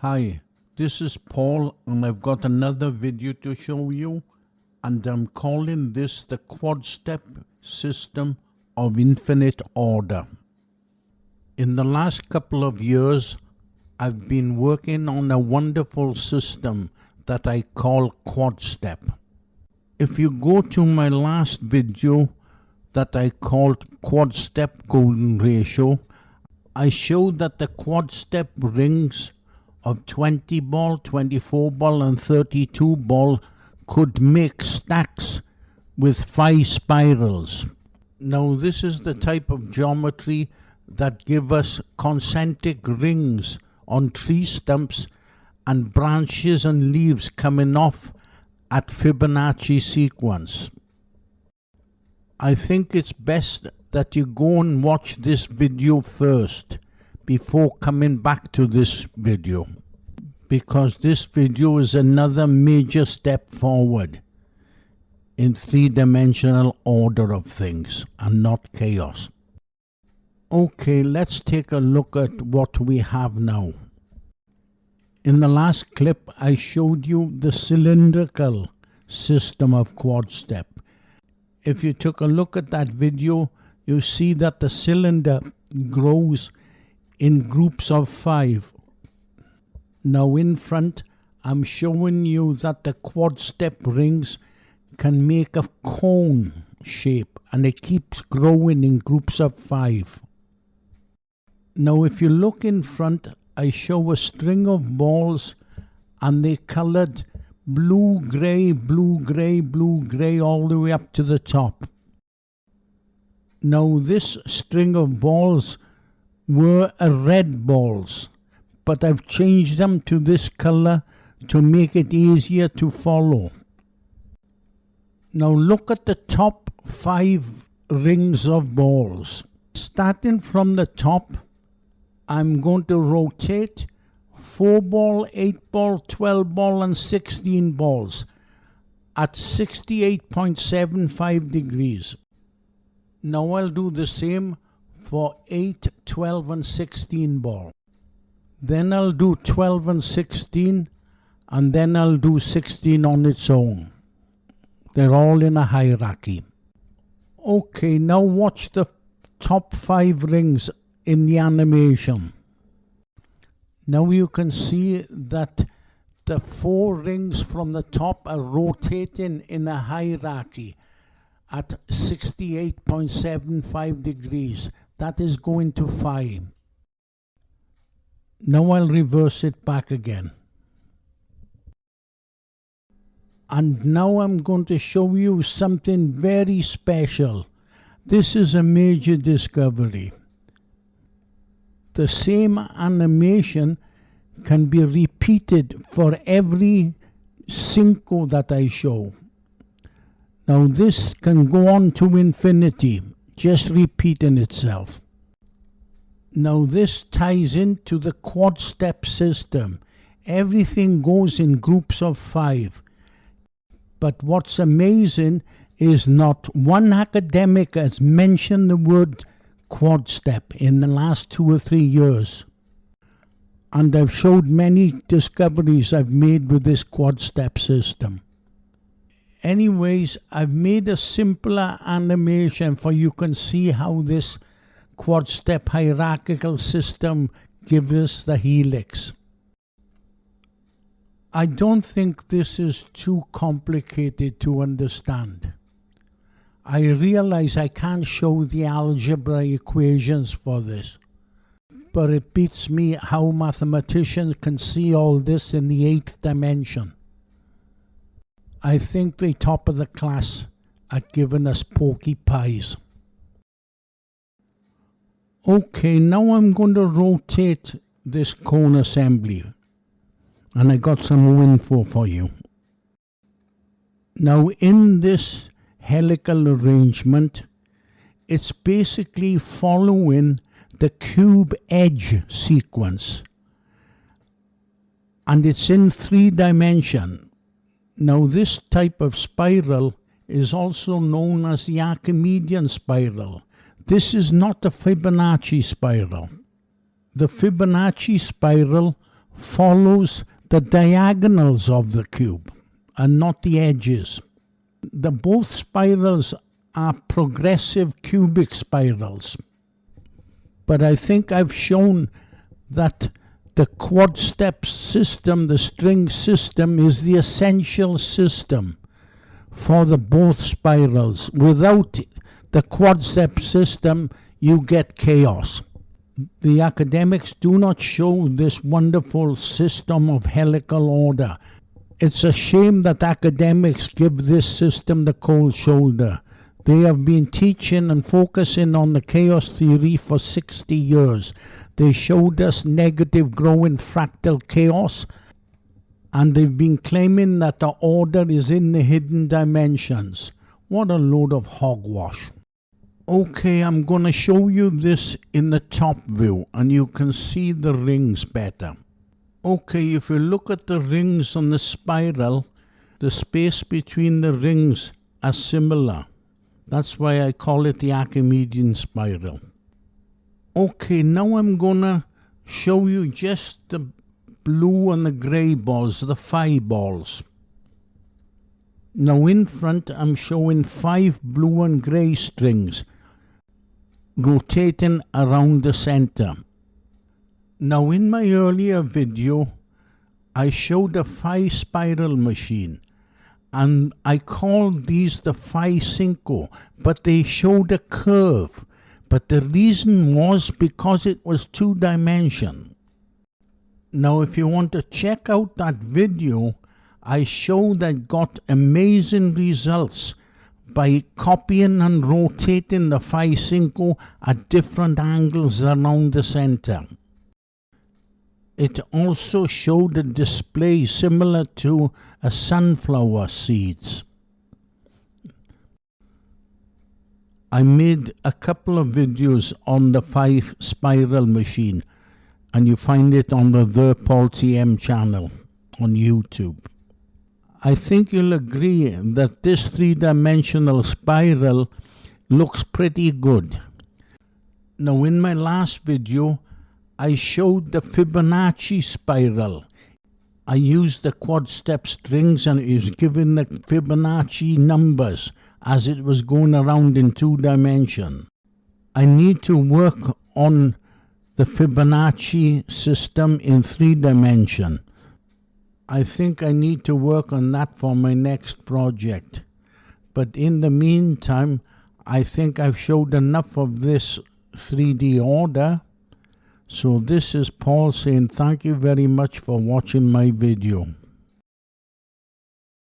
Hi, this is Paul and I've got another video to show you, and I'm calling this the quad-step system of infinite order. In the last couple of years, I've been working on a wonderful system that I call quad-step. If you go to my last video that I called quad-step golden ratio, I showed that the quad-step rings of 20 ball, 24 ball and 32 ball could make stacks with 5 spirals. Now this is the type of geometry that give us concentric rings on tree stumps and branches and leaves coming off at Fibonacci sequence. I think it's best that you go and watch this video first before coming back to this video, because this video is another major step forward in three-dimensional order of things and not chaos. Okay, let's take a look at what we have now. In the last clip I showed you the cylindrical system of quad-step. If you took a look at that video, you see that the cylinder grows in groups of 5. Now in front, I'm showing you that the quad-step rings can make a cone shape and it keeps growing in groups of 5. Now if you look in front, I show a string of balls and they colored blue, grey, blue, grey, blue, grey all the way up to the top. Now this string of balls were red balls, but I've changed them to this color to make it easier to follow. Now look at the top 5 rings of balls. Starting from the top, I'm going to rotate 4 ball, 8 ball, 12 ball and 16 balls at 68.75 degrees. Now I'll do the same for 8, 12 and 16 ball. Then I'll do 12 and 16 and then I'll do 16 on its own. They're all in a hierarchy. Okay, now watch the top 5 rings in the animation. Now you can see that the 4 rings from the top are rotating in a hierarchy at 68.75 degrees. That is going to 5. Now I'll reverse it back again. And now I'm going to show you something very special. This is a major discovery. The same animation can be repeated for every Cinco that I show. Now this can go on to infinity, just repeating itself. Now this ties into the quad-step system. Everything goes in groups of 5. But what's amazing is not one academic has mentioned the word quad-step in the last 2 or 3 years. And I've showed many discoveries I've made with this quad-step system. Anyways, I've made a simpler animation for you can see how this quad-step hierarchical system gives us the helix. I don't think this is too complicated to understand. I realize I can't show the algebra equations for this, but it beats me how mathematicians can see all this in the 8th dimension. I think the top of the class at giving us porky pies. Okay, now I'm going to rotate this cone assembly, and I got some info for you. Now in this helical arrangement, it's basically following the cube edge sequence, and it's in 3 dimensions. Now this type of spiral is also known as the Archimedean spiral. This is not a Fibonacci spiral. The Fibonacci spiral follows the diagonals of the cube and not the edges. Both spirals are progressive cubic spirals. But I think I've shown that the quad step system, the string system, is the essential system for the both spirals. Without the quad step system, you get chaos. The academics do not show this wonderful system of helical order. It's a shame that academics give this system the cold shoulder. They have been teaching and focusing on the chaos theory for 60 years. They showed us negative growing fractal chaos, and they've been claiming that the order is in the hidden dimensions. What a load of hogwash. Okay, I'm going to show you this in the top view, and you can see the rings better. Okay, if you look at the rings on the spiral, the space between the rings are similar. That's why I call it the Archimedean spiral. Okay, now I'm gonna show you just the blue and the grey balls, the phi balls. Now in front I'm showing 5 blue and grey strings rotating around the center. Now in my earlier video I showed a phi spiral machine, and I called these the Phi Cinco, but they showed a curve. But the reason was because it was 2-dimensional. Now if you want to check out that video, I showed I got amazing results by copying and rotating the Phi Cinco at different angles around the center. It also showed a display similar to a sunflower seeds. I made a couple of videos on the Phi spiral machine, and you find it on the Paul TM channel on YouTube. I think you'll agree that this 3-dimensional spiral looks pretty good. Now in my last video I showed the Fibonacci spiral. I used the quad step strings and it was giving the Fibonacci numbers as it was going around in 2 dimensions. I need to work on the Fibonacci system in 3 dimensions. I think I need to work on that for my next project. But in the meantime, I think I've showed enough of this 3D order. So this is Paul saying thank you very much for watching my video.